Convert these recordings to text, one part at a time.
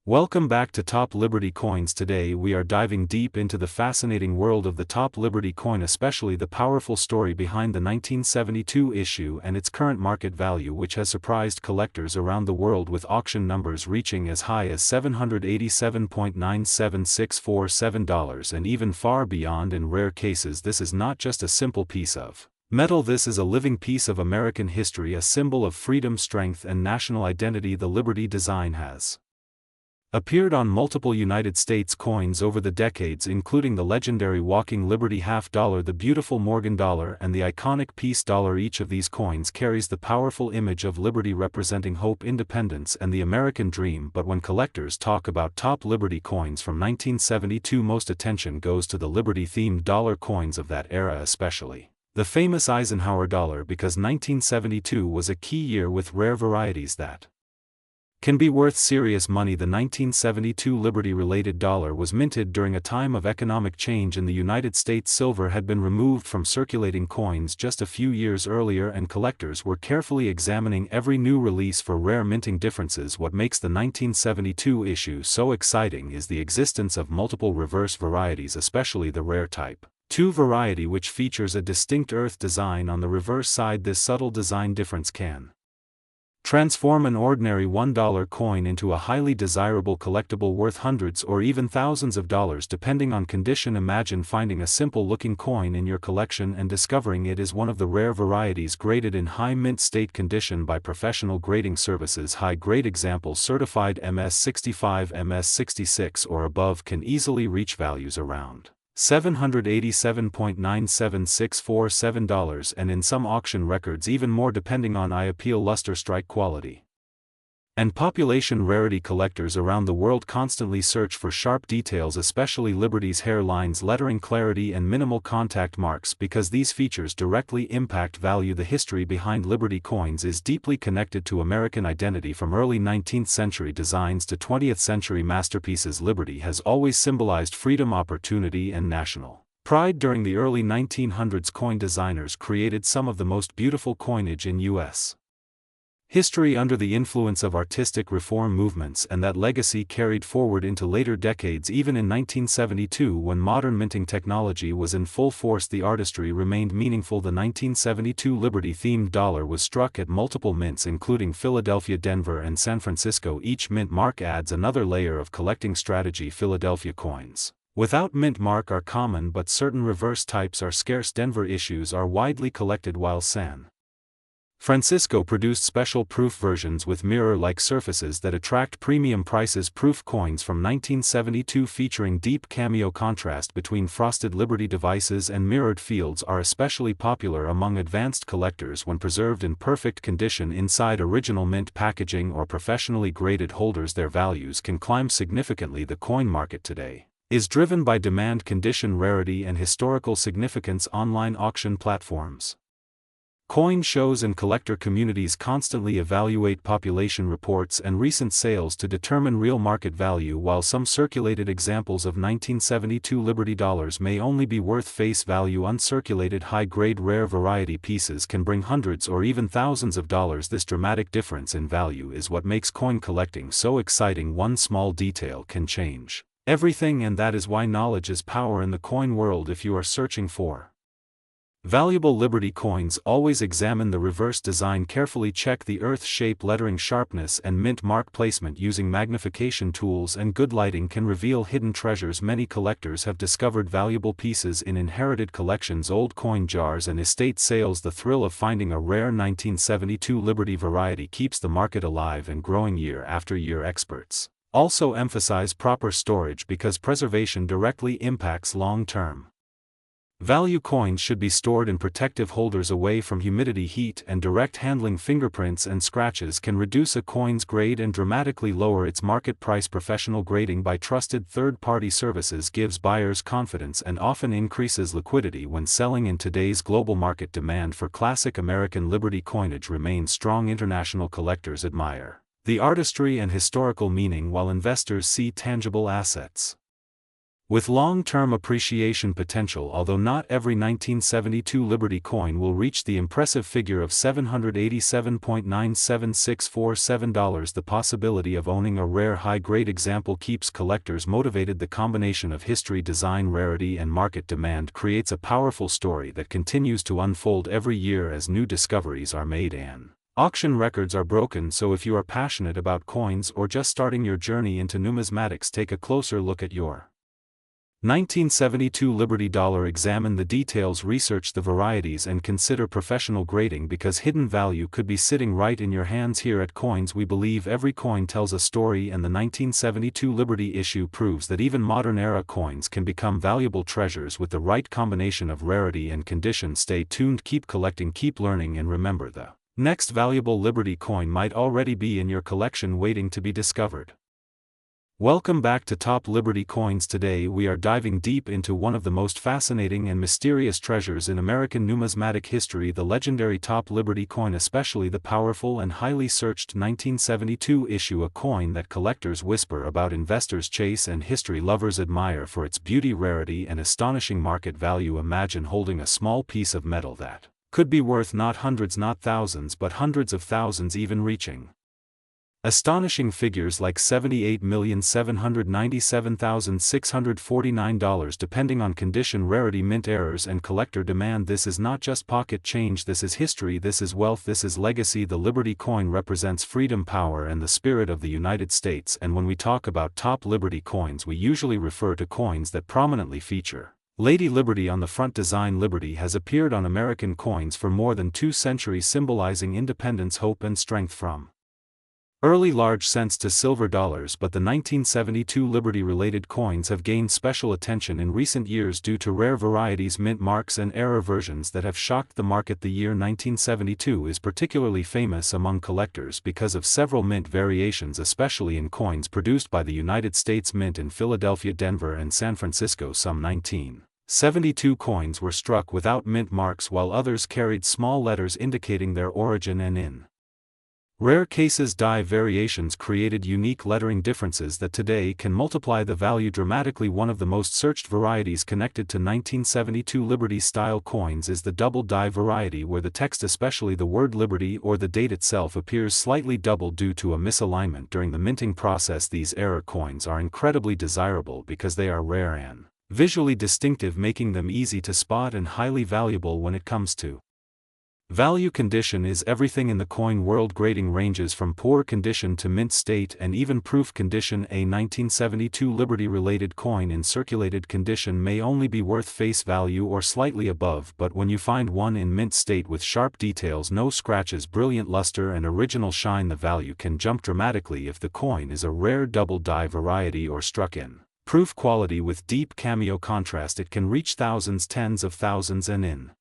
Welcome back to Top Liberty Coins. Today we are diving deep into the fascinating world of the Top Liberty coin, especially the powerful story behind the 1972 issue and its current market value, which has surprised collectors around the world, with auction numbers reaching as high as $787.97647 and even far beyond. In rare cases, this is not just a simple piece of metal, this is a living piece of American history, a symbol of freedom, strength, and national identity. The Liberty design has appeared on multiple United States coins over the decades, including the legendary Walking Liberty half dollar, the beautiful Morgan dollar, and the iconic Peace dollar. Each of these coins carries the powerful image of liberty, representing hope, independence, and the American dream. But when collectors talk about Top Liberty coins from 1972, most attention goes to the Liberty-themed dollar coins of that era, especially the famous Eisenhower dollar, because 1972 was a key year with rare varieties that can be worth serious money. The 1972 Liberty-related dollar was minted during a time of economic change in the United States. Silver had been removed from circulating coins just a few years earlier, and collectors were carefully examining every new release for rare minting differences. What makes the 1972 issue so exciting is the existence of multiple reverse varieties, especially the rare Type 2 variety, which features a distinct earth design on the reverse side. This subtle design difference can transform an ordinary $1 coin into a highly desirable collectible worth hundreds or even thousands of dollars, depending on condition. Imagine finding a simple-looking coin in your collection and discovering it is one of the rare varieties graded in high mint state condition by professional grading services. High-grade examples certified MS65, MS66 or above can easily reach values around $787.97647, and in some auction records even more, depending on eye appeal, luster, strike quality, and population. Rarity collectors around the world constantly search for sharp details, especially Liberty's hairlines, lettering, clarity, and minimal contact marks, because these features directly impact value. The history behind Liberty coins is deeply connected to American identity. From early 19th century designs to 20th century masterpieces, Liberty has always symbolized freedom, opportunity, and national pride. During the early 1900s, coin designers created some of the most beautiful coinage in U.S. history under the influence of artistic reform movements, and that legacy carried forward into later decades. Even in 1972, when modern minting technology was in full force, the artistry remained meaningful. The 1972 Liberty-themed dollar was struck at multiple mints, including Philadelphia, Denver, and San Francisco. Each mint mark adds another layer of collecting strategy. Philadelphia coins without mint mark are common, but certain reverse types are scarce. Denver issues are widely collected, while San Francisco produced special proof versions with mirror-like surfaces that attract premium prices. Proof coins from 1972 featuring deep cameo contrast between frosted Liberty devices and mirrored fields are especially popular among advanced collectors when preserved in perfect condition inside original mint packaging or professionally graded holders. Their values can climb significantly. The coin market today is driven by demand, condition, rarity, and historical significance. Online auction platforms, coin shows, and collector communities constantly evaluate population reports and recent sales to determine real market value. While some circulated examples of 1972 Liberty dollars may only be worth face value, uncirculated high-grade rare variety pieces can bring hundreds or even thousands of dollars. This dramatic difference in value is what makes coin collecting so exciting. One small detail can change everything, and that is why knowledge is power in the coin world. If you are searching for valuable Liberty coins, always examine the reverse design carefully. Check the earth shape, lettering, sharpness, and mint mark placement. Using magnification tools and good lighting can reveal hidden treasures. Many collectors have discovered valuable pieces in inherited collections, old coin jars, and estate sales. The thrill of finding a rare 1972 Liberty variety keeps the market alive and growing year after year. Experts also emphasize proper storage because preservation directly impacts long-term value. Coins should be stored in protective holders away from humidity, heat, and direct handling. Fingerprints and scratches can reduce a coin's grade and dramatically lower its market price. Professional grading by trusted third-party services gives buyers confidence and often increases liquidity when selling. In today's global market, demand for classic American Liberty coinage remains strong. International collectors admire the artistry and historical meaning, while investors see tangible assets. With long-term appreciation potential, although not every 1972 Liberty coin will reach the impressive figure of $787.97647, the possibility of owning a rare high-grade example keeps collectors motivated. The combination of history, design, rarity, and market demand creates a powerful story that continues to unfold every year as new discoveries are made and auction records are broken. So if you are passionate about coins or just starting your journey into numismatics, take a closer look at your 1972 Liberty dollar. Examine the details, research the varieties, and consider professional grading, because hidden value could be sitting right in your hands. Here at Coins, we believe every coin tells a story, and the 1972 Liberty issue proves that even modern-era coins can become valuable treasures with the right combination of rarity and condition. Stay tuned, keep collecting, keep learning, and remember, the next valuable Liberty coin might already be in your collection waiting to be discovered. Welcome back to Top Liberty Coins. Today we are diving deep into one of the most fascinating and mysterious treasures in American numismatic history, the legendary Top Liberty coin, especially the powerful and highly searched 1972 issue, a coin that collectors whisper about, investors chase, and history lovers admire for its beauty, rarity, and astonishing market value. Imagine holding a small piece of metal that could be worth not hundreds, not thousands, but hundreds of thousands, even reaching astonishing figures like $78,797,649, depending on condition, rarity, mint errors, and collector demand. This is not just pocket change, this is history, this is wealth, this is legacy. The Liberty coin represents freedom, power, and the spirit of the United States. And when we talk about Top Liberty coins, we usually refer to coins that prominently feature Lady Liberty on the front. Design Liberty has appeared on American coins for more than 2 centuries, symbolizing independence, hope, and strength from early large cents to silver dollars. But the 1972 Liberty-related coins have gained special attention in recent years due to rare varieties, mint marks, and error versions that have shocked the market. The year 1972 is particularly famous among collectors because of several mint variations, especially in coins produced by the United States Mint in Philadelphia, Denver, and San Francisco. Some 1972 coins were struck without mint marks, while others carried small letters indicating their origin, and in rare cases die variations created unique lettering differences that today can multiply the value dramatically. One of the most searched varieties connected to 1972 Liberty-style coins is the double die variety, where the text, especially the word Liberty or the date itself, appears slightly doubled due to a misalignment during the minting process. These error coins are incredibly desirable because they are rare and visually distinctive, making them easy to spot and highly valuable when it comes to value. Condition is everything in the coin world. Grading ranges from poor condition to mint state and even proof condition. A 1972 Liberty-related coin in circulated condition may only be worth face value or slightly above, but when you find one in mint state with sharp details, no scratches, brilliant luster, and original shine, the value can jump dramatically. If the coin is a rare double die variety or struck in proof quality with deep cameo contrast, it can reach thousands, tens of thousands, and in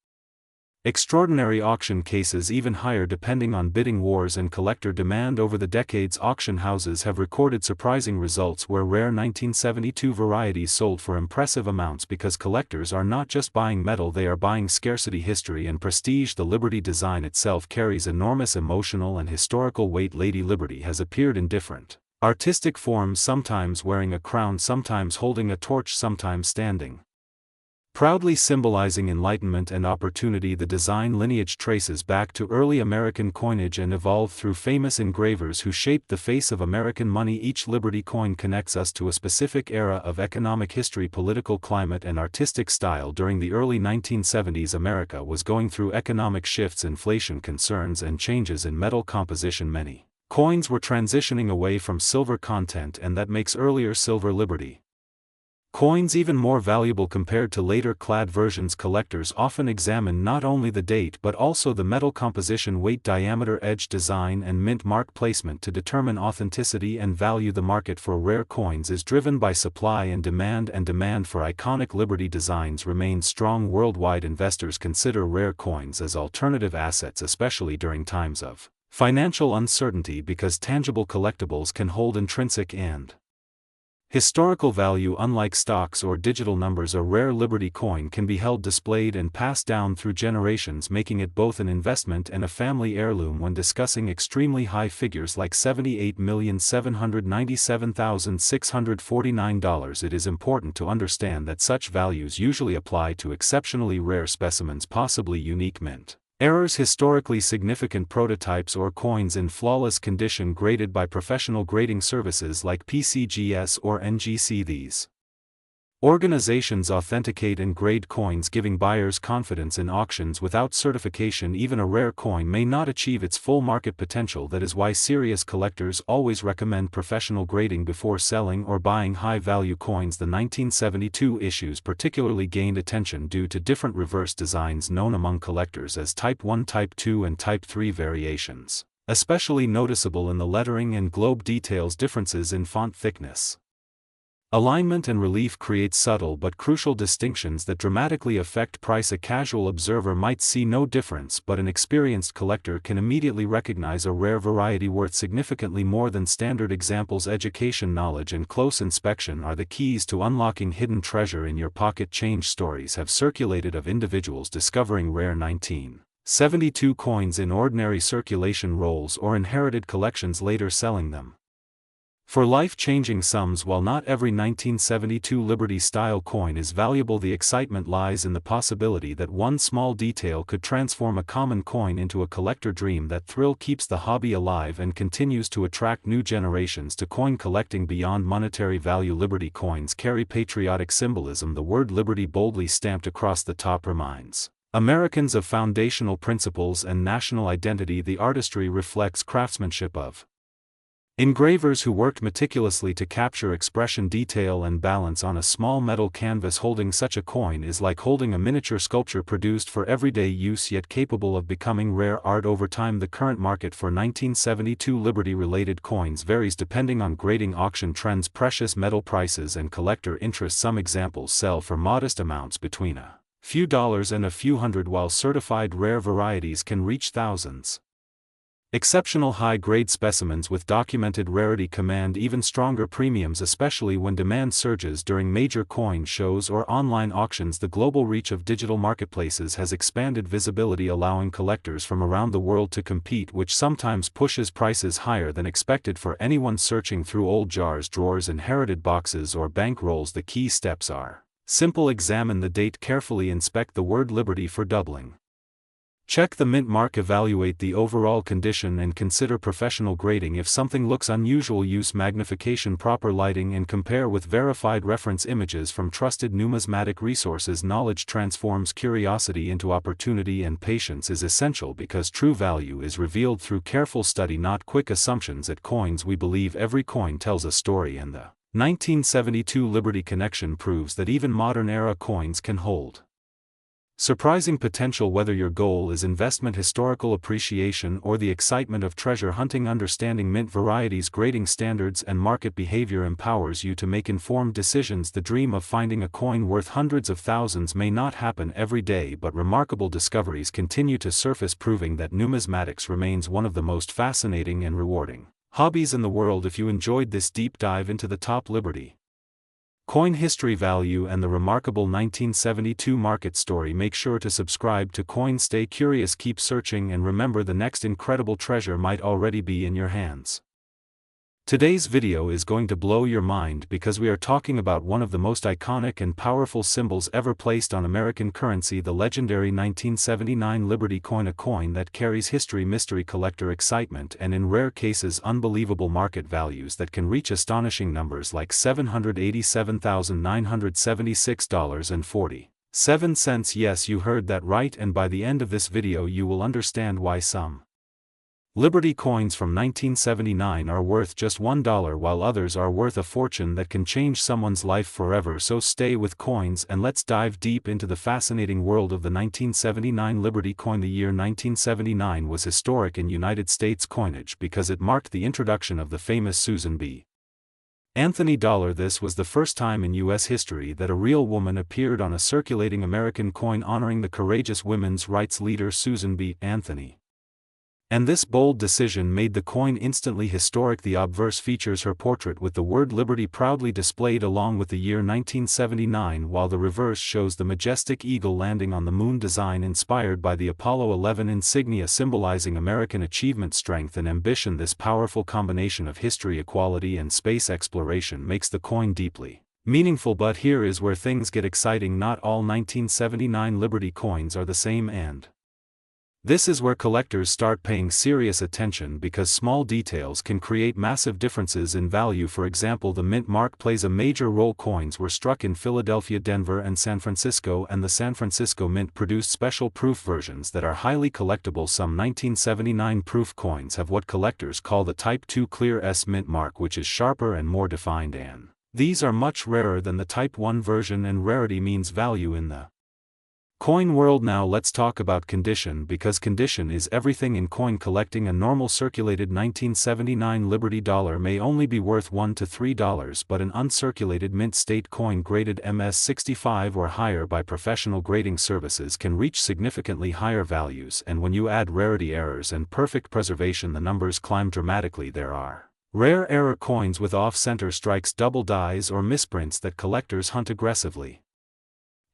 extraordinary auction cases even higher, depending on bidding wars and collector demand. Over the decades, auction houses have recorded surprising results where rare 1972 varieties sold for impressive amounts because collectors are not just buying metal, they are buying scarcity, history, and prestige. The Liberty design itself carries enormous emotional and historical weight. Lady Liberty has appeared in different artistic forms, sometimes wearing a crown, sometimes holding a torch, sometimes standing proudly, symbolizing enlightenment and opportunity. The design lineage traces back to early American coinage and evolved through famous engravers who shaped the face of American money. Each Liberty coin connects us to a specific era of economic history, political climate, and artistic style. During the early 1970s, America was going through economic shifts, inflation concerns, and changes in metal composition. Many coins were transitioning away from silver content, and that makes earlier silver Liberty coins even more valuable compared to later clad versions. Collectors often examine not only the date but also the metal composition, weight, diameter, edge design, and mint mark placement to determine authenticity and value. The market for rare coins is driven by supply and demand for iconic Liberty designs remains strong worldwide. Investors consider rare coins as alternative assets, especially during times of financial uncertainty, because tangible collectibles can hold intrinsic and Historical value. Unlike stocks or digital numbers, a rare Liberty coin can be held, displayed, and passed down through generations, making it both an investment and a family heirloom. When discussing extremely high figures like $78,797,649, it is important to understand that such values usually apply to exceptionally rare specimens, possibly unique mint errors, historically significant prototypes, or coins in flawless condition graded by professional grading services like PCGS or NGC. These organizations authenticate and grade coins, giving buyers confidence in auctions. Without certification, even a rare coin may not achieve its full market potential. That is why serious collectors always recommend professional grading before selling or buying high-value coins. The 1972 issues particularly gained attention due to different reverse designs known among collectors as Type 1, Type 2, and Type 3 variations, especially noticeable in the lettering and globe details. Differences in font thickness, alignment, and relief create subtle but crucial distinctions that dramatically affect price. A casual observer might see no difference, but an experienced collector can immediately recognize a rare variety worth significantly more than standard examples. Education, knowledge, and close inspection are the keys to unlocking hidden treasure in your pocket. Change stories have circulated of individuals discovering rare 1972 coins in ordinary circulation rolls or inherited collections, later selling them for life-changing sums. While not every 1972 Liberty-style coin is valuable, the excitement lies in the possibility that one small detail could transform a common coin into a collector dream. That thrill keeps the hobby alive and continues to attract new generations to coin collecting. Beyond monetary value, Liberty coins carry patriotic symbolism. The word Liberty, boldly stamped across the top, reminds Americans of foundational principles and national identity. The artistry reflects craftsmanship of engravers who worked meticulously to capture expression, detail, and balance on a small metal canvas. Holding such a coin is like holding a miniature sculpture produced for everyday use yet capable of becoming rare art over time. The current market for 1972 Liberty-related coins varies depending on grading, auction trends, precious metal prices, and collector interest. Some examples sell for modest amounts between a few dollars and a few hundred, while certified rare varieties can reach thousands. Exceptional high-grade specimens with documented rarity command even stronger premiums, especially when demand surges during major coin shows or online auctions. The global reach of digital marketplaces has expanded visibility, allowing collectors from around the world to compete, which sometimes pushes prices higher than expected for anyone searching through old jars, drawers, inherited boxes, or bank rolls. The key steps are simple: examine the date carefully, inspect the word Liberty for doubling, check the mint mark, evaluate the overall condition, and consider professional grading if something looks unusual. Use magnification, proper lighting, and compare with verified reference images from trusted numismatic resources. Knowledge transforms curiosity into opportunity, and patience is essential because true value is revealed through careful study, not quick assumptions. At Coins We Believe, every coin tells a story, and the 1972 Liberty connection proves that even modern-era coins can hold surprising potential. Whether your goal is investment, historical appreciation, or the excitement of treasure hunting, understanding mint varieties, grading standards, and market behavior empowers you to make informed decisions. The dream of finding a coin worth hundreds of thousands may not happen every day, but remarkable discoveries continue to surface, proving that numismatics remains one of the most fascinating and rewarding hobbies in the world. If you enjoyed this deep dive into the top Liberty coin history, value, and the remarkable 1972 market story, make sure to subscribe to Coin. Stay curious, keep searching, and remember, the next incredible treasure might already be in your hands. Today's video is going to blow your mind because we are talking about one of the most iconic and powerful symbols ever placed on American currency, the legendary 1979 Liberty coin, a coin that carries history, mystery, collector excitement, and in rare cases unbelievable market values that can reach astonishing numbers like $787,976.47. Yes, you heard that right, and by the end of this video you will understand why some Liberty coins from 1979 are worth just $1 while others are worth a fortune that can change someone's life forever. So stay with Coins and let's dive deep into the fascinating world of the 1979 Liberty coin. The year 1979 was historic in United States coinage because it marked the introduction of the famous Susan B. Anthony dollar. This was the first time in U.S. history that a real woman appeared on a circulating American coin, honoring the courageous women's rights leader Susan B. Anthony. And this bold decision made the coin instantly historic. The obverse features her portrait with the word Liberty proudly displayed along with the year 1979, while the reverse shows the majestic eagle landing on the moon, design inspired by the Apollo 11 insignia symbolizing American achievement, strength and ambition. This powerful combination of history, equality and space exploration makes the coin deeply meaningful. But here is where things get exciting. Not all 1979 Liberty coins are the same, and this is where collectors start paying serious attention, because small details can create massive differences in value. For example, the mint mark plays a major role. Coins were struck in Philadelphia, Denver and San Francisco, and the San Francisco Mint produced special proof versions that are highly collectible. Some 1979 proof coins have what collectors call the Type II Clear S mint mark, which is sharper and more defined, and these are much rarer than the Type I version, and rarity means value in the coin world. Now let's talk about condition, because condition is everything in coin collecting. A normal circulated 1979 Liberty dollar may only be worth $1 to $3, but an uncirculated mint state coin graded MS-65 or higher by professional grading services can reach significantly higher values, and when you add rarity errors and perfect preservation, the numbers climb dramatically. There are rare error coins with off-center strikes, double dies or misprints that collectors hunt aggressively.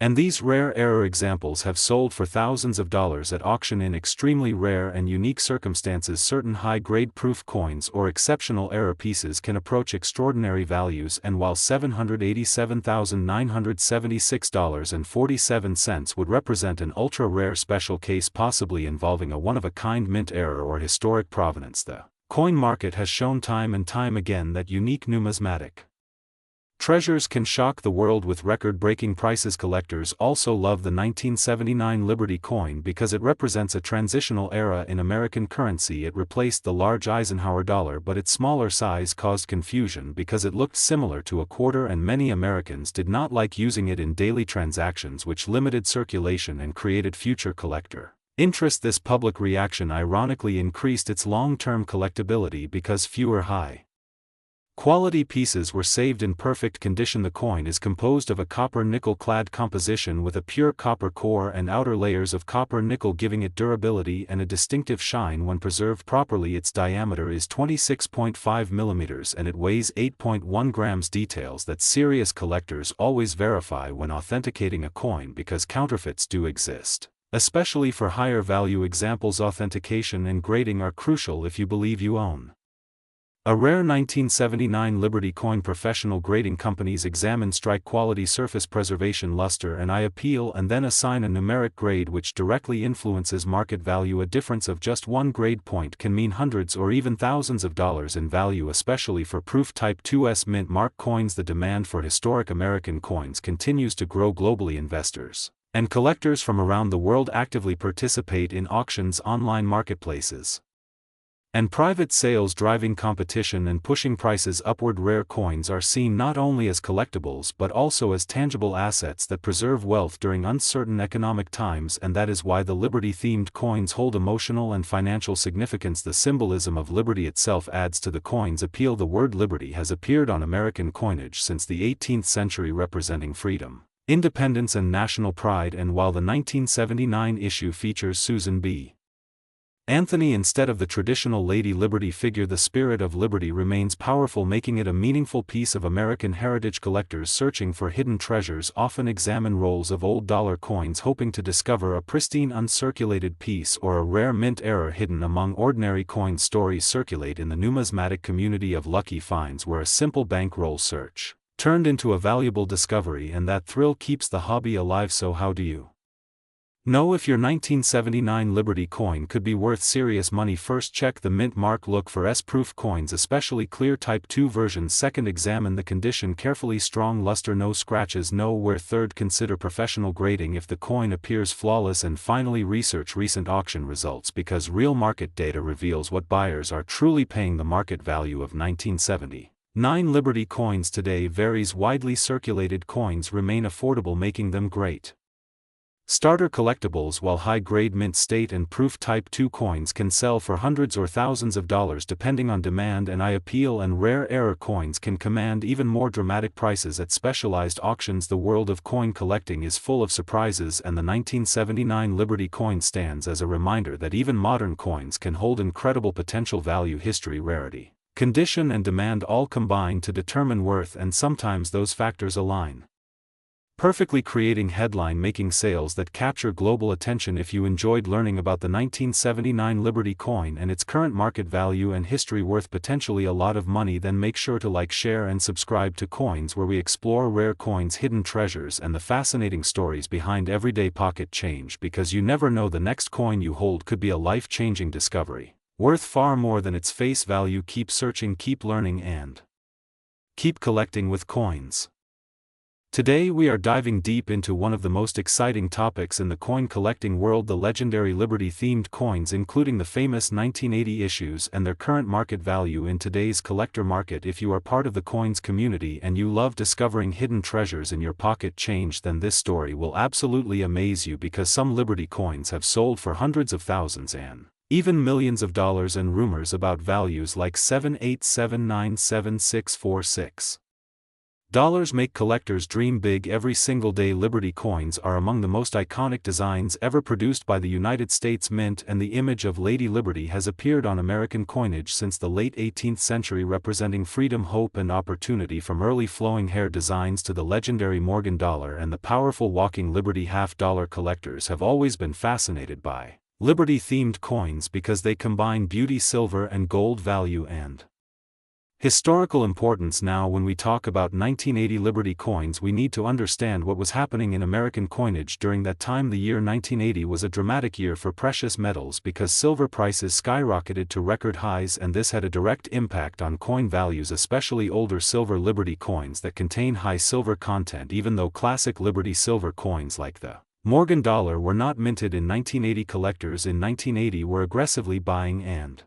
And these rare error examples have sold for thousands of dollars at auction. In extremely rare and unique circumstances, certain high-grade proof coins or exceptional error pieces can approach extraordinary values, and while $787,976.47 would represent an ultra-rare special case possibly involving a one-of-a-kind mint error or historic provenance, the coin market has shown time and time again that unique numismatic treasures can shock the world with record-breaking prices. Collectors also love the 1979 Liberty coin because it represents a transitional era in American currency. It replaced the large Eisenhower dollar, but its smaller size caused confusion because it looked similar to a quarter, and many Americans did not like using it in daily transactions, which limited circulation and created future collector interest. This public reaction ironically increased its long-term collectability because fewer high quality pieces were saved in perfect condition. The coin is composed of a copper-nickel clad composition with a pure copper core and outer layers of copper-nickel, giving it durability and a distinctive shine when preserved properly. Its diameter is 26.5 millimeters and it weighs 8.1 grams, details that serious collectors always verify when authenticating a coin, because counterfeits do exist, especially for higher value examples. Authentication and grading are crucial if you believe you own a rare 1979 Liberty coin. Professional grading companies examine strike quality, surface preservation, luster and eye appeal, and then assign a numeric grade which directly influences market value. A difference of just one grade point can mean hundreds or even thousands of dollars in value, especially for proof Type II's mint mark coins. The demand for historic American coins continues to grow globally. Investors and collectors from around the world actively participate in auctions, online marketplaces, and private sales, driving competition and pushing prices upward. Rare coins are seen not only as collectibles but also as tangible assets that preserve wealth during uncertain economic times, and that is why the Liberty-themed coins hold emotional and financial significance. The symbolism of liberty itself adds to the coin's appeal. The word liberty has appeared on American coinage since the 18th century, representing freedom, independence and national pride, and while the 1979 issue features Susan B. Anthony instead of the traditional Lady Liberty figure, the spirit of liberty remains powerful, making it a meaningful piece of American heritage. Collectors searching for hidden treasures often examine rolls of old dollar coins, hoping to discover a pristine uncirculated piece or a rare mint error hidden among ordinary coins. Stories circulate in the numismatic community of lucky finds where a simple bankroll search turned into a valuable discovery, and that thrill keeps the hobby alive. So how do you know if your 1979 Liberty coin could be worth serious money? First, check the mint mark. Look for S-proof coins, especially clear Type II versions. Second, examine the condition carefully. Strong luster, no scratches, no wear. Third, consider professional grading if the coin appears flawless. And finally, research recent auction results, because real market data reveals what buyers are truly paying. The market value of 1979 Liberty coins today varies widely. Circulated coins remain affordable, making them great Starter collectibles, while high-grade mint state and proof Type 2 coins can sell for hundreds or thousands of dollars depending on demand, and IAPL and rare error coins can command even more dramatic prices at specialized auctions. The world of coin collecting is full of surprises, and the 1979 Liberty coin stands as a reminder that even modern coins can hold incredible potential value. History, rarity, condition and demand all combine to determine worth, and sometimes those factors align perfectly, creating headline-making sales that capture global attention. If you enjoyed learning about the 1979 Liberty coin and its current market value and history worth potentially a lot of money, then make sure to like, share and subscribe to Coins, where we explore rare coins, hidden treasures and the fascinating stories behind everyday pocket change, because you never know, the next coin you hold could be a life-changing discovery, worth far more than its face value. Keep searching, keep learning, and keep collecting with Coins. Today we are diving deep into one of the most exciting topics in the coin collecting world, the legendary Liberty-themed coins, including the famous 1980 issues and their current market value in today's collector market. If you are part of the coins community and you love discovering hidden treasures in your pocket change, then this story will absolutely amaze you, because some Liberty coins have sold for hundreds of thousands and even millions of dollars, and rumors about values like $7,879,7646 make collectors dream big every single day. Liberty coins are among the most iconic designs ever produced by the United States Mint, and the image of Lady Liberty has appeared on American coinage since the late 18th century, representing freedom, hope and opportunity. From early flowing hair designs to the legendary Morgan dollar and the powerful walking Liberty half-dollar, collectors have always been fascinated by Liberty-themed coins because they combine beauty, silver and gold, value and historical importance. Now, when we talk about 1980 Liberty coins, we need to understand what was happening in American coinage during that time. The year 1980 was a dramatic year for precious metals because silver prices skyrocketed to record highs, and this had a direct impact on coin values, especially older silver Liberty coins that contain high silver content. Even though classic Liberty silver coins like the Morgan dollar were not minted in 1980, collectors in 1980 were aggressively buying and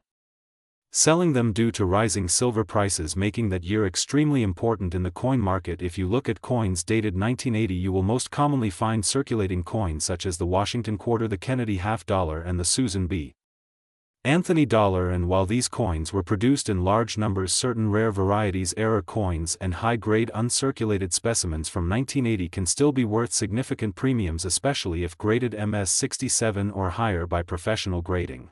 selling them due to rising silver prices, making that year extremely important in the coin market. If you look at coins dated 1980, you will most commonly find circulating coins such as the Washington quarter, the Kennedy half dollar and the Susan B. Anthony dollar. And while these coins were produced in large numbers, certain rare varieties, error coins and high-grade uncirculated specimens from 1980 can still be worth significant premiums, especially if graded MS67 or higher by professional grading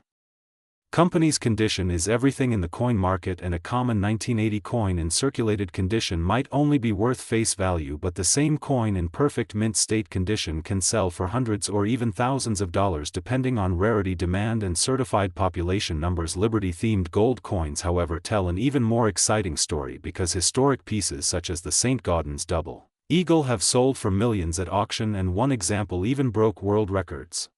companies. Condition is everything in the coin market, and a common 1980 coin in circulated condition might only be worth face value, but the same coin in perfect mint state condition can sell for hundreds or even thousands of dollars depending on rarity, demand and certified population numbers. Liberty-themed gold coins, however, tell an even more exciting story, because historic pieces such as the St. Gaudens double eagle have sold for millions at auction, and one example even broke world records,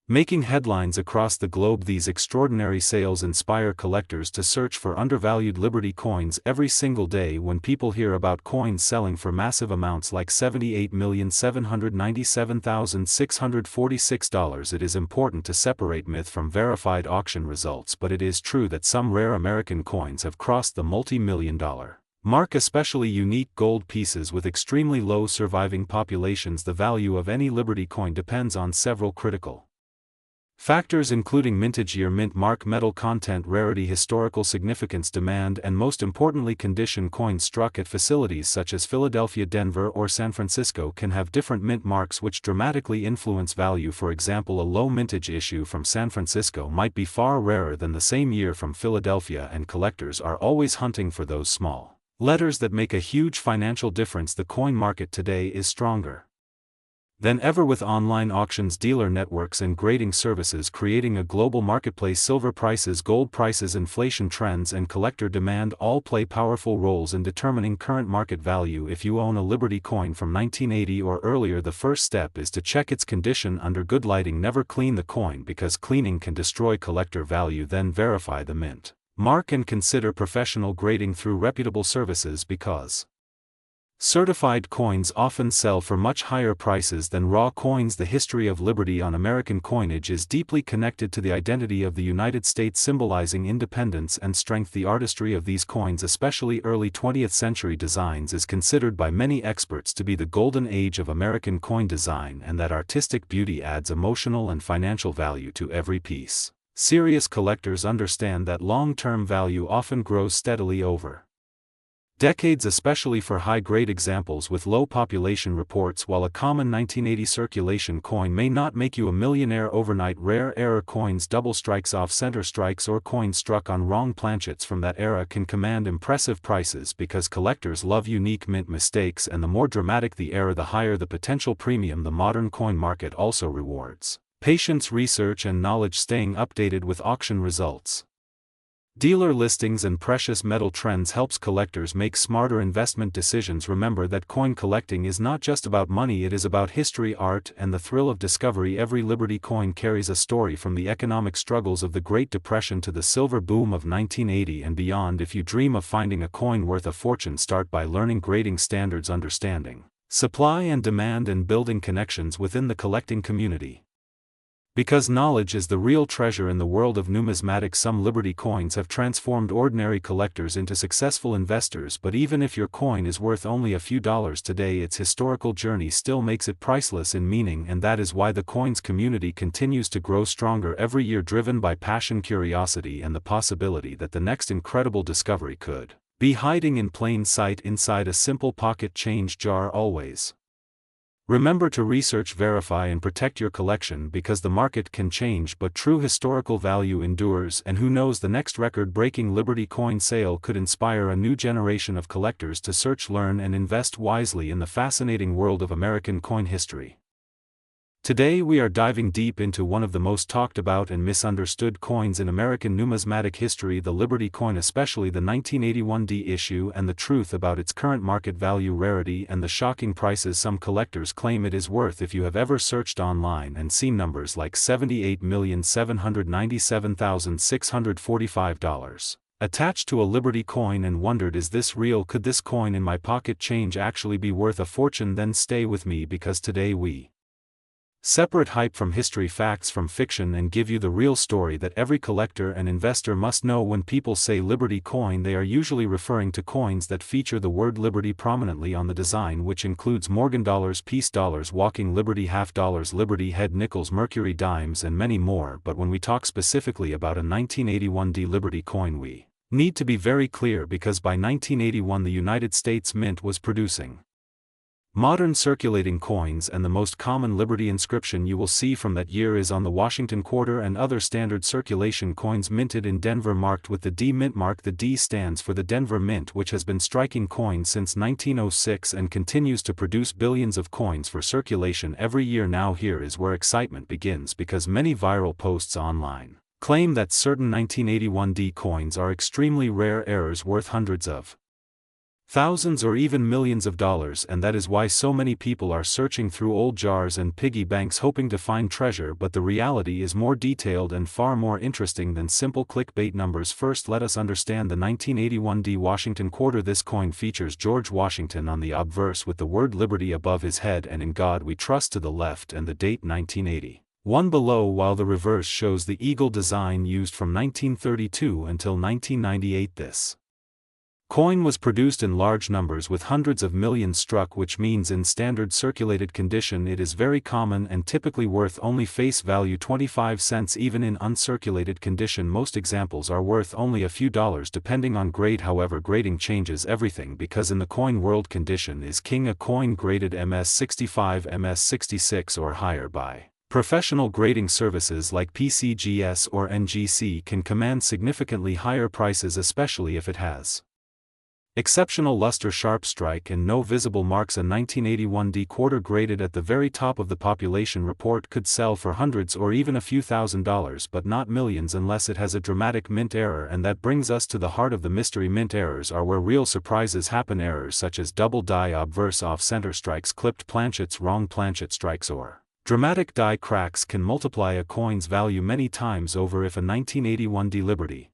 making headlines across the globe. These extraordinary sales inspire collectors to search for undervalued Liberty coins every single day. When people hear about coins selling for massive amounts like $78,797,646, it is important to separate myth from verified auction results. But it is true that some rare American coins have crossed the multi-million-dollar mark, especially unique gold pieces with extremely low surviving populations. The value of any Liberty coin depends on several critical factors, including mintage year, mint mark, metal content, rarity, historical significance, demand, and most importantly condition. Coins struck at facilities such as Philadelphia, Denver, or San Francisco can have different mint marks which dramatically influence value. For example, a low mintage issue from San Francisco might be far rarer than the same year from Philadelphia, and collectors are always hunting for those small letters that make a huge financial difference. The coin market today is stronger than ever, with online auctions, dealer networks and grading services creating a global marketplace. Silver prices, gold prices, inflation trends and collector demand all play powerful roles in determining current market value. If you own a Liberty coin from 1980 or earlier, the first step is to check its condition under good lighting. Never clean the coin because cleaning can destroy collector value. Then verify the mint mark and consider professional grading through reputable services, because Certified coins often sell for much higher prices than raw coins. The history of liberty on American coinage is deeply connected to the identity of the United States, symbolizing independence and strength. The artistry of these coins, especially early 20th century designs, is considered by many experts to be the golden age of American coin design, and that artistic beauty adds emotional and financial value to every piece. Serious collectors understand that long-term value often grows steadily over decades, especially for high-grade examples with low population reports. While a common 1980 circulation coin may not make you a millionaire overnight, rare error coins, double strikes, off-center strikes, or coins struck on wrong planchets from that era can command impressive prices because collectors love unique mint mistakes, and the more dramatic the error, the higher the potential premium. The modern coin market also rewards patience, research, and knowledge, staying updated with auction results, dealer listings, and precious metal trends helps collectors make smarter investment decisions. Remember that coin collecting is not just about money, it is about history, art, and the thrill of discovery. Every Liberty coin carries a story, from the economic struggles of the Great Depression to the silver boom of 1980 and beyond. If you dream of finding a coin worth a fortune, start by learning grading standards, understanding supply and demand, and building connections within the collecting community. Because knowledge is the real treasure in the world of numismatics, some Liberty coins have transformed ordinary collectors into successful investors. But even if your coin is worth only a few dollars today, its historical journey still makes it priceless in meaning, and that is why the coins community continues to grow stronger every year, driven by passion, curiosity, and the possibility that the next incredible discovery could be hiding in plain sight inside a simple pocket change jar. Always remember to research, verify, and protect your collection, because the market can change but true historical value endures. And who knows, the next record-breaking Liberty coin sale could inspire a new generation of collectors to search, learn, and invest wisely in the fascinating world of American coin history. Today we are diving deep into one of the most talked about and misunderstood coins in American numismatic history, the Liberty coin, especially the 1981 D issue, and the truth about its current market value, rarity, and the shocking prices some collectors claim it is worth. If you have ever searched online and seen numbers like $78,797,645 attached to a Liberty coin and wondered, is this real? Could this coin in my pocket change actually be worth a fortune? Then stay with me, because today we separate hype from history, facts from fiction, and give you the real story that every collector and investor must know. When people say Liberty coin, they are usually referring to coins that feature the word Liberty prominently on the design, which includes Morgan dollars, peace dollars, walking Liberty half dollars, Liberty head nickels, Mercury dimes, and many more. But when we talk specifically about a 1981 D Liberty coin, we need to be very clear, because by 1981 the United States Mint was producing modern circulating coins, and the most common Liberty inscription you will see from that year is on the Washington quarter and other standard circulation coins minted in Denver, marked with the D Mint mark. The D stands for the Denver Mint, which has been striking coins since 1906 and continues to produce billions of coins for circulation every year. Now here is where excitement begins, because many viral posts online claim that certain 1981 D coins are extremely rare errors worth hundreds of thousands or even millions of dollars, and that is why so many people are searching through old jars and piggy banks hoping to find treasure. But the reality is more detailed and far more interesting than simple clickbait numbers. First, let us understand the 1981 D Washington quarter. This coin features George Washington on the obverse with the word Liberty above his head and In God We Trust to the left, and the date 1981 below, while the reverse shows the eagle design used from 1932 until 1998. This coin was produced in large numbers with hundreds of millions struck, which means in standard circulated condition it is very common and typically worth only face value 25 cents. Even in uncirculated condition, most examples are worth only a few dollars depending on grade. However, grading changes everything, because in the coin world, condition is king. A coin graded MS65, MS66 or higher by professional grading services like PCGS or NGC can command significantly higher prices, especially if it has exceptional luster, sharp strike, and no visible marks. A 1981 D quarter graded at the very top of the population report could sell for hundreds or even a few $1,000s, but not millions unless it has a dramatic mint error. And that brings us to the heart of the mystery. Mint errors are where real surprises happen. Errors such as double die, obverse, off-center strikes, clipped planchets, wrong planchet strikes, or dramatic die cracks can multiply a coin's value many times over. If a 1981 D Liberty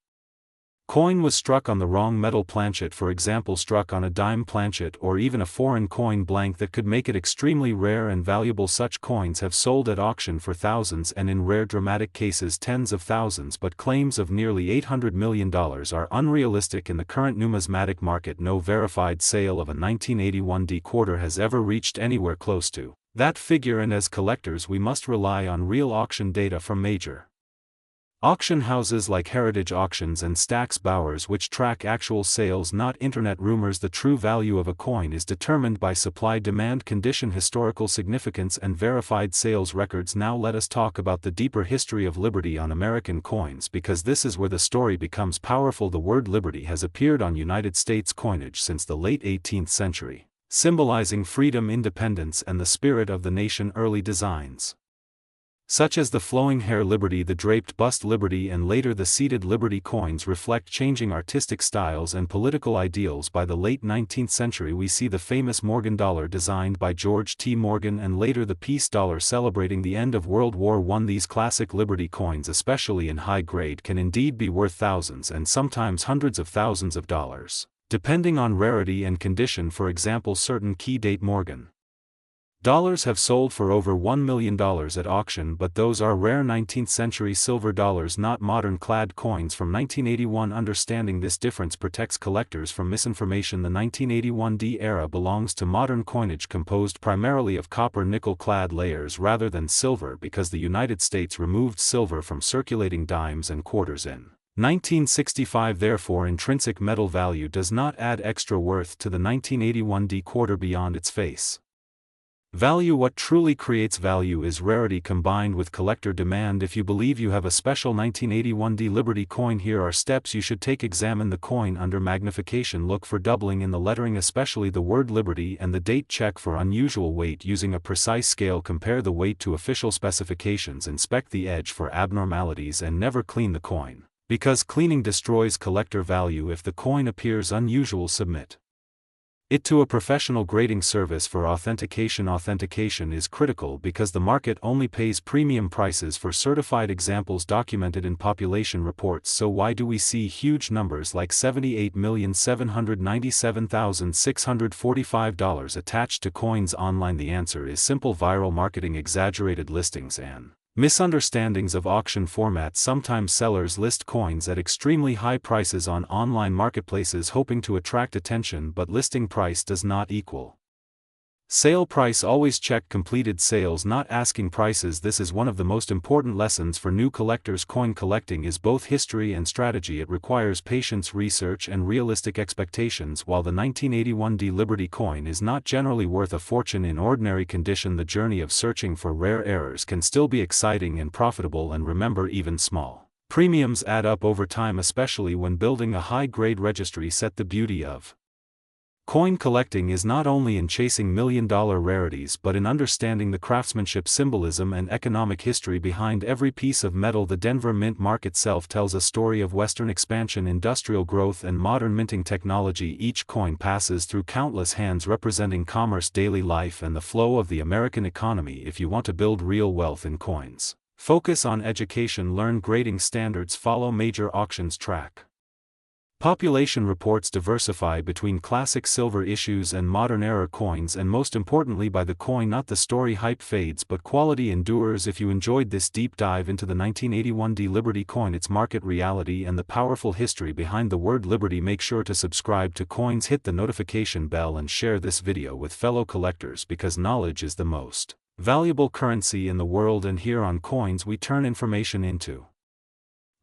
Coin was struck on the wrong metal planchet, for example struck on a dime planchet or even a foreign coin blank that could make it extremely rare and valuable. Such coins have sold at auction for thousands and in rare dramatic cases tens of thousands, but claims of nearly $800 million are unrealistic in the current numismatic market. No verified sale of a 1981 D quarter has ever reached anywhere close to that figure, and as collectors we must rely on real auction data from major auction houses like Heritage Auctions and Stack's Bowers, which track actual sales, not internet rumors. The true value of a coin is determined by supply-demand condition, historical significance, and verified sales records. Now let us talk about the deeper history of liberty on American coins, because this is where the story becomes powerful. The word liberty has appeared on United States coinage since the late 18th century, symbolizing freedom, independence, and the spirit of the nation. Early designs, such as the flowing hair Liberty, the draped bust Liberty, and later the seated Liberty coins, reflect changing artistic styles and political ideals. By the late 19th century we see the famous Morgan dollar designed by George T. Morgan, and later the peace dollar celebrating the end of World War I. These classic Liberty coins, especially in high grade, can indeed be worth thousands and sometimes hundreds of thousands of dollars, depending on rarity and condition. For example, certain key date Morgan dollars have sold for over $1 million at auction, but those are rare 19th century silver dollars, not modern clad coins from 1981. Understanding this difference protects collectors from misinformation. The 1981 D era belongs to modern coinage composed primarily of copper nickel clad layers rather than silver, because the United States removed silver from circulating dimes and quarters in 1965. Therefore, intrinsic metal value does not add extra worth to the 1981 D quarter beyond its face value. What truly creates value is rarity combined with collector demand. If you believe you have a special 1981 D Liberty coin, here are steps you should take. Examine the coin under magnification. Look for doubling in the lettering, especially the word Liberty, and the date. Check for unusual weight using a precise scale. Compare the weight to official specifications. Inspect the edge for abnormalities and never clean the coin, because cleaning destroys collector value. If the coin appears unusual, submit it to a professional grading service for authentication. Authentication is critical because the market only pays premium prices for certified examples documented in population reports. So why do we see huge numbers like $78,797,645 attached to coins online? The answer is simple: viral marketing, exaggerated listings, and misunderstandings of auction formats. Sometimes sellers list coins at extremely high prices on online marketplaces hoping to attract attention, but listing price does not equal sale price. Always check completed sales, not asking prices. This is one of the most important lessons for new collectors. Coin collecting is both history and strategy. It requires patience, research, and realistic expectations. While the 1981 D Liberty coin is not generally worth a fortune in ordinary condition, the journey of searching for rare errors can still be exciting and profitable. And remember, even small premiums add up over time, especially when building a high-grade registry set. The beauty of coin collecting is not only in chasing million-dollar rarities, but in understanding the craftsmanship, symbolism, and economic history behind every piece of metal. The Denver mint market itself tells a story of Western expansion, industrial growth, and modern minting technology. Each coin passes through countless hands, representing commerce, daily life, and the flow of the American economy. If you want to build real wealth in coins, focus on education, learn grading standards, follow major auctions, track population reports, diversify between classic silver issues and modern era coins, and most importantly, buy the coin, not the story. Hype fades, but quality endures. If you enjoyed this deep dive into the 1981 D Liberty coin, its market reality, and the powerful history behind the word Liberty, make sure to subscribe to Coins, hit the notification bell, and share this video with fellow collectors, because knowledge is the most valuable currency in the world. And here on Coins we turn information into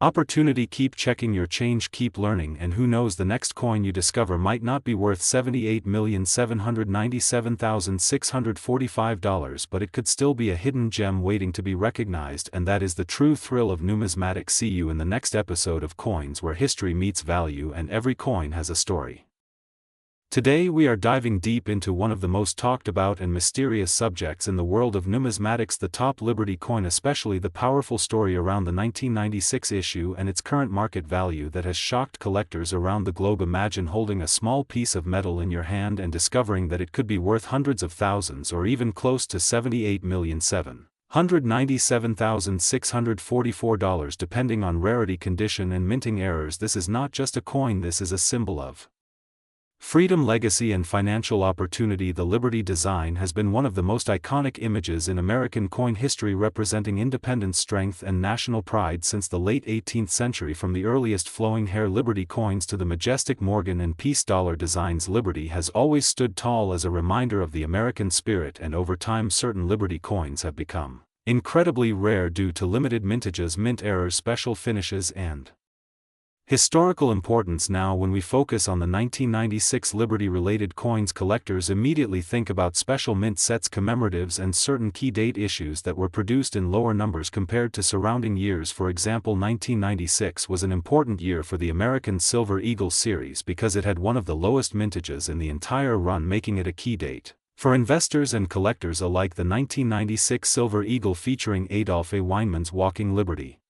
opportunity. Keep checking your change, keep learning, and who knows, the next coin you discover might not be worth $78,797,645, but it could still be a hidden gem waiting to be recognized. And that is the true thrill of numismatics. See you in the next episode of Coins, where history meets value and every coin has a story. Today we are diving deep into one of the most talked about and mysterious subjects in the world of numismatics, the top Liberty coin, especially the powerful story around the 1996 issue and its current market value that has shocked collectors around the globe. Imagine holding a small piece of metal in your hand and discovering that it could be worth hundreds of thousands or even close to $78,797,645. $197,644 depending on rarity, condition and minting errors. This is not just a coin, this is a symbol of freedom, legacy and financial opportunity. The Liberty design has been one of the most iconic images in American coin history, representing independence, strength and national pride since the late 18th century. From the earliest flowing hair Liberty coins to the majestic Morgan and Peace dollar designs, Liberty has always stood tall as a reminder of the American spirit, and over time certain Liberty coins have become incredibly rare due to limited mintages, mint errors, special finishes and historical importance. Now, when we focus on the 1996 Liberty-related coins, collectors immediately think about special mint sets, commemoratives and certain key date issues that were produced in lower numbers compared to surrounding years. For example, 1996 was an important year for the American Silver Eagle series because it had one of the lowest mintages in the entire run, making it a key date for investors and collectors alike. The 1996 Silver Eagle, featuring Adolph A. Weinman's Walking Liberty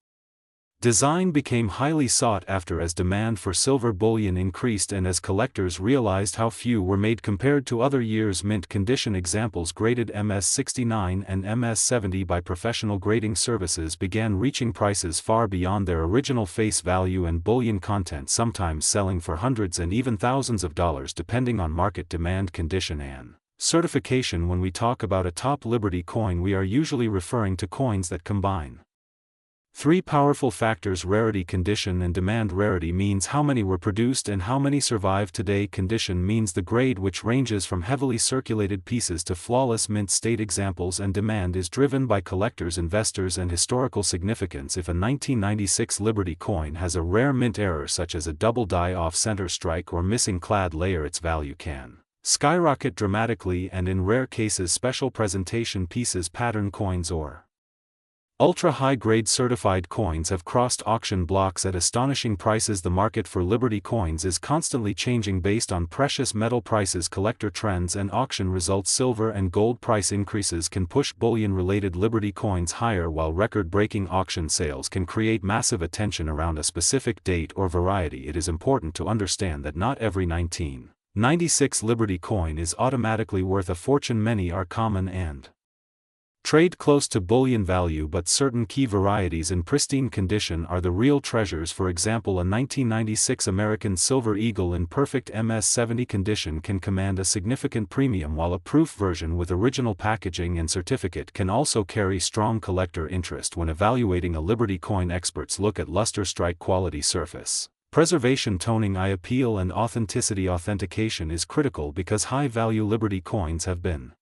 design, became highly sought after as demand for silver bullion increased and as collectors realized how few were made compared to other years. Mint condition examples graded MS-69 and MS-70 by professional grading services began reaching prices far beyond their original face value, and bullion content sometimes selling for hundreds and even thousands of dollars depending on market demand, condition and certification. When we talk about a top Liberty coin, we are usually referring to coins that combine three powerful factors: rarity, condition and demand. Rarity means how many were produced and how many survive today. Condition means the grade, which ranges from heavily circulated pieces to flawless mint state examples, and demand is driven by collectors, investors and historical significance. If a 1996 Liberty coin has a rare mint error such as a double die off center strike or missing clad layer, its value can skyrocket dramatically, and in rare cases special presentation pieces, pattern coins or ultra-high-grade certified coins have crossed auction blocks at astonishing prices. The market for Liberty coins is constantly changing based on precious metal prices, collector trends and auction results. Silver and gold price increases can push bullion-related Liberty coins higher, while record-breaking auction sales can create massive attention around a specific date or variety. It is important to understand that not every 1996 Liberty coin is automatically worth a fortune. Many are common and trade close to bullion value, but certain key varieties in pristine condition are the real treasures. For example, a 1996 American Silver Eagle in perfect MS-70 condition can command a significant premium, while a proof version with original packaging and certificate can also carry strong collector interest. When evaluating a Liberty coin, experts look at luster, strike quality, surface preservation, toning, eye appeal and authenticity. Authentication is critical because high-value Liberty coins have been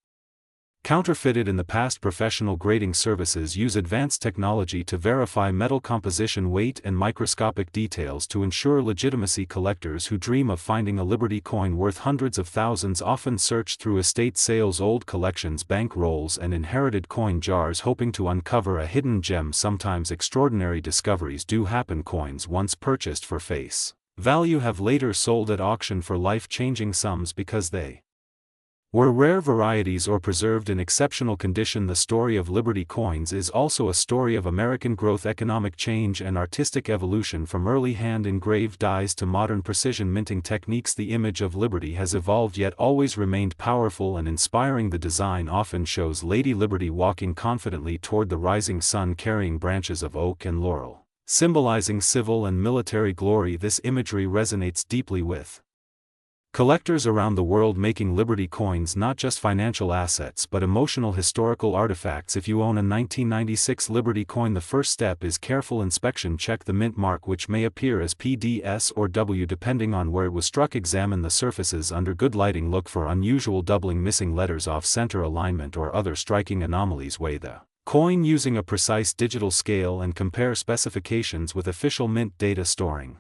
counterfeited in the past. Professional grading services use advanced technology to verify metal composition, weight and microscopic details to ensure legitimacy. Collectors who dream of finding a Liberty coin worth hundreds of thousands often search through estate sales, old collections, bank rolls and inherited coin jars, hoping to uncover a hidden gem. Sometimes extraordinary discoveries do happen. Coins once purchased for face value have later sold at auction for life-changing sums because they were rare varieties or preserved in exceptional condition. The story of Liberty coins is also a story of American growth, economic change and artistic evolution. From early hand-engraved dies to modern precision minting techniques, the image of Liberty has evolved yet always remained powerful and inspiring. The design often shows Lady Liberty walking confidently toward the rising sun, carrying branches of oak and laurel, symbolizing civil and military glory. This imagery resonates deeply with collectors around the world, making Liberty coins not just financial assets but emotional, historical artifacts. If you own a 1996 Liberty coin, the first step is careful inspection. Check the mint mark, which may appear as PDS or W depending on where it was struck. Examine the surfaces under good lighting. Look for unusual doubling, missing letters, off-center alignment or other striking anomalies. Weigh the coin using a precise digital scale and compare specifications with official mint data. Storing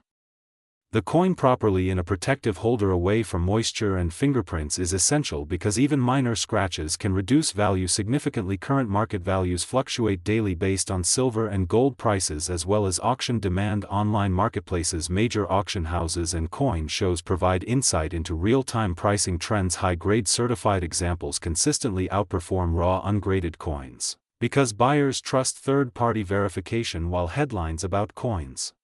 the coin properly in a protective holder away from moisture and fingerprints is essential because even minor scratches can reduce value significantly. Current market values fluctuate daily based on silver and gold prices as well as auction demand. Online marketplaces, major auction houses and coin shows provide insight into real-time pricing trends. High-grade certified examples consistently outperform raw ungraded coins because buyers trust third-party verification, while headlines about coins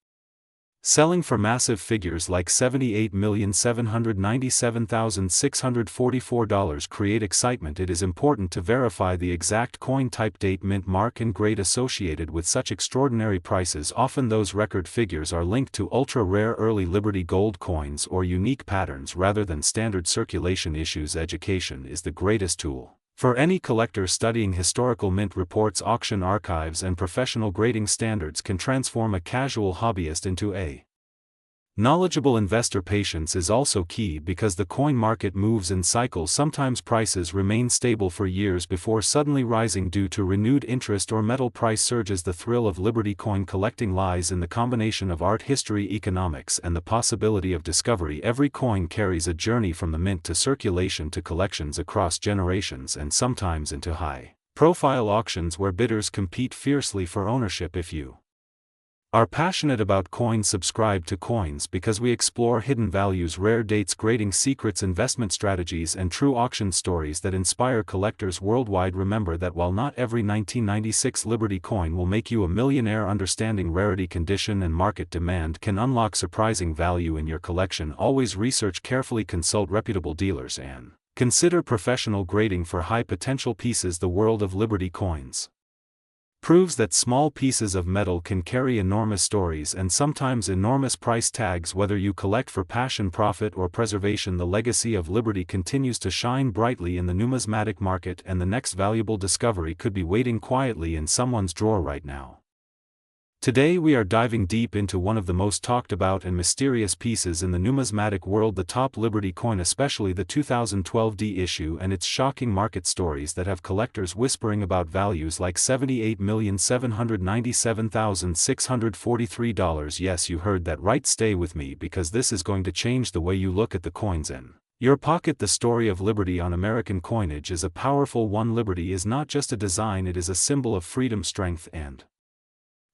Selling for massive figures like $78,797,644 create excitement. It is important to verify the exact coin type, date, mint mark and grade associated with such extraordinary prices. Often those record figures are linked to ultra-rare early Liberty gold coins or unique patterns rather than standard circulation issues. Education is the greatest tool for any collector studying historical mint reports, auction archives and professional grading standards can transform a casual hobbyist into a knowledgeable investor. Patience is also key because the coin market moves in cycles. Sometimes prices remain stable for years before suddenly rising due to renewed interest or metal price surges. The thrill of Liberty coin collecting lies in the combination of art, history, economics, and the possibility of discovery. Every coin carries a journey from the mint to circulation to collections across generations and sometimes into high-profile auctions where bidders compete fiercely for ownership. If you are passionate about coins, subscribe to Coins because we explore hidden values, rare dates, grading secrets, investment strategies, and true auction stories that inspire collectors worldwide. Remember that while not every 1996 Liberty coin will make you a millionaire, understanding rarity, condition, and market demand can unlock surprising value in your collection. Always research carefully, consult reputable dealers, and consider professional grading for high-potential pieces. The world of Liberty coins proves that small pieces of metal can carry enormous stories and sometimes enormous price tags. Whether you collect for passion, profit, or preservation, the legacy of Liberty continues to shine brightly in the numismatic market, and the next valuable discovery could be waiting quietly in someone's drawer right now. Today we are diving deep into one of the most talked about and mysterious pieces in the numismatic world, the top Liberty coin, especially the 2012 D issue, and its shocking market stories that have collectors whispering about values like $78,797,643. Yes, you heard that right. Stay with me because this is going to change the way you look at the coins in your pocket. The story of Liberty on American coinage is a powerful one. Liberty is not just a design, it is a symbol of freedom, strength, and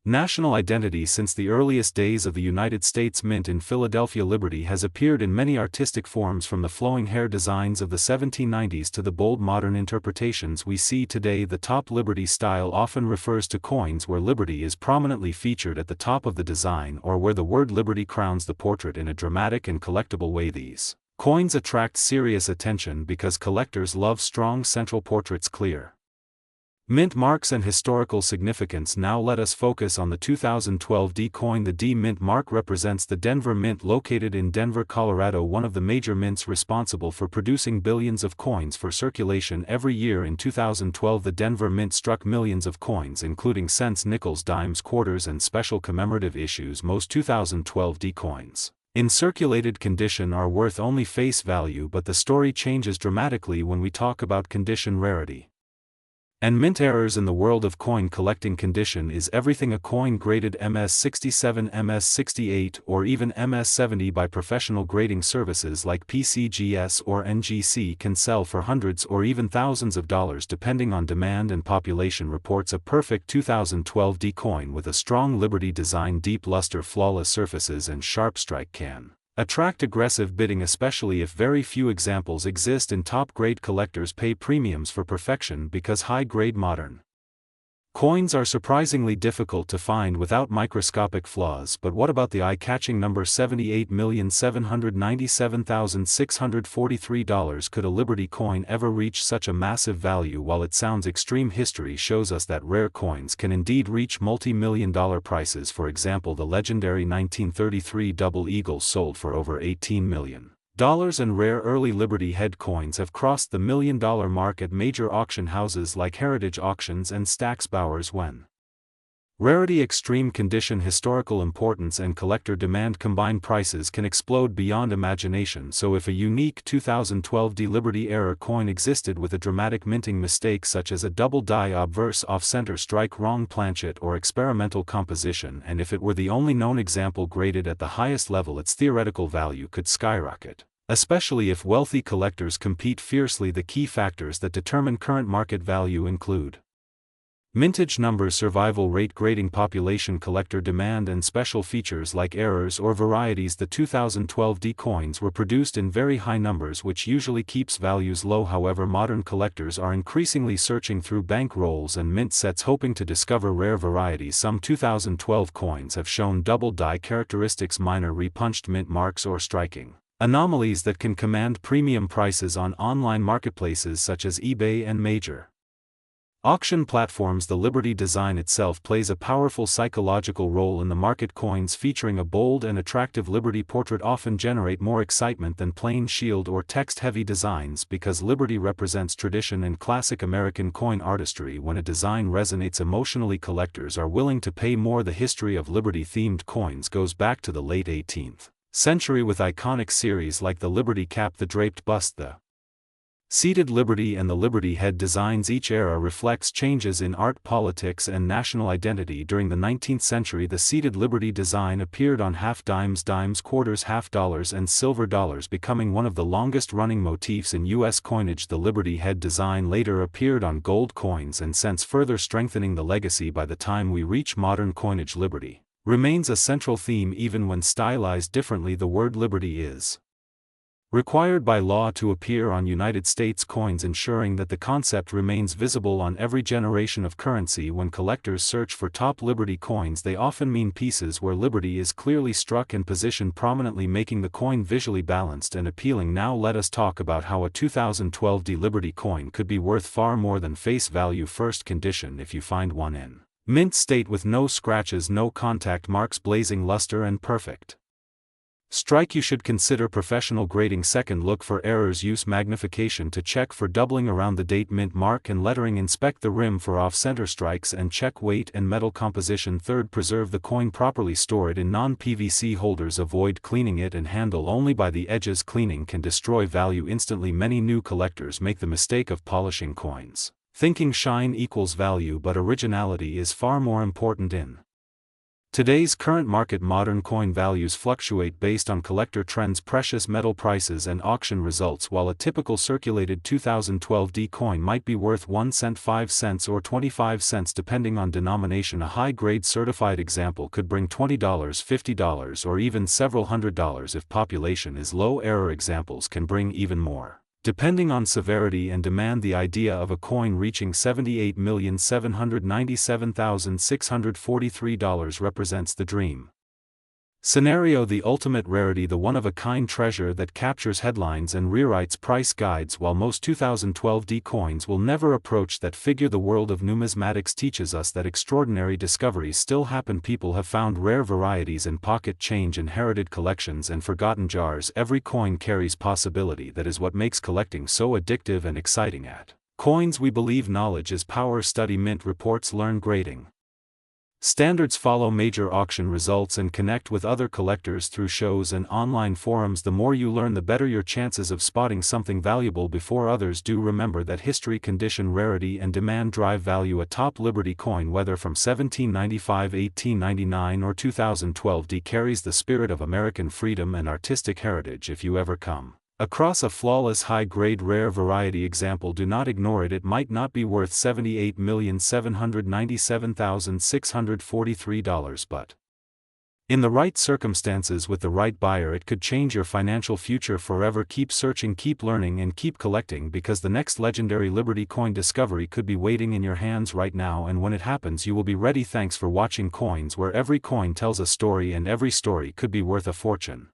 national identity. Since the earliest days of the United States Mint in Philadelphia, Liberty has appeared in many artistic forms, from the flowing hair designs of the 1790s to the bold modern interpretations we see today. The top Liberty style often refers to coins where Liberty is prominently featured at the top of the design or where the word Liberty crowns the portrait in a dramatic and collectible way. These coins attract serious attention because collectors love strong central portraits, clear mint marks, and historical significance. Now let us focus on the 2012 D coin. The D mint mark represents the Denver Mint, located in Denver, Colorado, one of the major mints responsible for producing billions of coins for circulation every year. In 2012, the Denver Mint struck millions of coins, including cents, nickels, dimes, quarters, and special commemorative issues. Most 2012 D coins in circulated condition are worth only face value, but the story changes dramatically when we talk about condition, rarity, and mint errors. In the world of coin collecting, condition is everything. A coin graded MS67, MS68, or even MS70 by professional grading services like PCGS or NGC can sell for hundreds or even thousands of dollars depending on demand and population. Reports a perfect 2012 D coin with a strong Liberty design, deep luster, flawless surfaces, and sharp strike can attract aggressive bidding, especially if very few examples exist. In top-grade, collectors pay premiums for perfection because high-grade modern coins are surprisingly difficult to find without microscopic flaws. But what about the eye-catching number $78,797,643? Could a Liberty coin ever reach such a massive value? While it sounds extreme, history shows us that rare coins can indeed reach multi-million-dollar prices. For example, the legendary 1933 Double Eagle sold for over $18 million. And rare early Liberty head coins have crossed the $1 million mark at major auction houses like Heritage Auctions and Stack's Bowers. When rarity, extreme condition, historical importance, and collector demand combine, prices can explode beyond imagination. So if a unique 2012 D Liberty error coin existed with a dramatic minting mistake such as a double die, obverse, off-center strike, wrong planchet, or experimental composition, and if it were the only known example graded at the highest level, its theoretical value could skyrocket, especially if wealthy collectors compete fiercely. The key factors that determine current market value include Mintage numbers, survival rate, grading, population, collector demand, and special features like errors or varieties. The 2012 D coins were produced in very high numbers, which usually keeps values low. However, modern collectors are increasingly searching through bank rolls and mint sets hoping to discover rare varieties. Some 2012 coins have shown double die characteristics, minor repunched mint marks, or striking anomalies that can command premium prices on online marketplaces such as eBay and major auction platforms. The Liberty design itself plays a powerful psychological role in the market. Coins featuring a bold and attractive Liberty portrait often generate more excitement than plain shield or text-heavy designs, because Liberty represents tradition and classic American coin artistry. When a design resonates emotionally, collectors are willing to pay more. The history of Liberty-themed coins goes back to the late 18th century with iconic series like the Liberty Cap, the draped bust, the seated Liberty, and the Liberty Head designs. Each era reflects changes in art, politics, and national identity. During the 19th century, the seated Liberty design appeared on half dimes, quarters, half dollars, and silver dollars, becoming one of the longest-running motifs in U.S. coinage. The Liberty Head design later appeared on gold coins and cents, further strengthening the legacy. By the time we reach modern coinage, Liberty remains a central theme. Even when stylized differently, the word Liberty is required by law to appear on United States coins, ensuring that the concept remains visible on every generation of currency. When collectors search for top Liberty coins, they often mean pieces where Liberty is clearly struck and positioned prominently, making the coin visually balanced and appealing. Now let us talk about how a 2012 D Liberty coin could be worth far more than face value. First condition: if you find one in mint state with no scratches, no contact marks, blazing luster, and perfect strike, you should consider professional grading. Second, look for errors. Use magnification to check for doubling around the date, mint mark, and lettering. Inspect the rim for off-center strikes and check weight and metal composition. Third, preserve the coin properly. Store it in non-PVC holders. Avoid cleaning it and handle only by the edges. Cleaning can destroy value instantly. Many new collectors make the mistake of polishing coins, thinking shine equals value, but originality is far more important in today's current market. Modern coin values fluctuate based on collector trends, precious metal prices, and auction results. While a typical circulated 2012 D coin might be worth 1 cent, 5 cents, or 25 cents depending on denomination, a high-grade certified example could bring $20, $50, or even several $100s if population is low. Error examples can bring even more, depending on severity and demand. The idea of a coin reaching $78,797,643 represents the dream scenario, the ultimate rarity, the one-of-a-kind treasure that captures headlines and rewrites price guides. While most 2012 D coins will never approach that figure, the world of numismatics teaches us that extraordinary discoveries still happen. People have found rare varieties in pocket change, inherited collections, and forgotten jars. Every coin carries possibility. That is what makes collecting so addictive and exciting. At Coins we believe knowledge is power. Study mint reports, learn grading standards, follow major auction results, and connect with other collectors through shows and online forums. The more you learn, the better your chances of spotting something valuable before others do. Remember that history, condition, rarity, and demand drive value. A top Liberty coin, whether from 1795, 1899, or 2012 D, carries the spirit of American freedom and artistic heritage. If you ever come across a flawless high-grade rare variety example, do not ignore it. It might not be worth $78,797,643, but in the right circumstances with the right buyer, it could change your financial future forever. Keep searching, keep learning, and keep collecting, because the next legendary Liberty coin discovery could be waiting in your hands right now, and when it happens you will be ready. Thanks for watching Coins, where every coin tells a story and every story could be worth a fortune.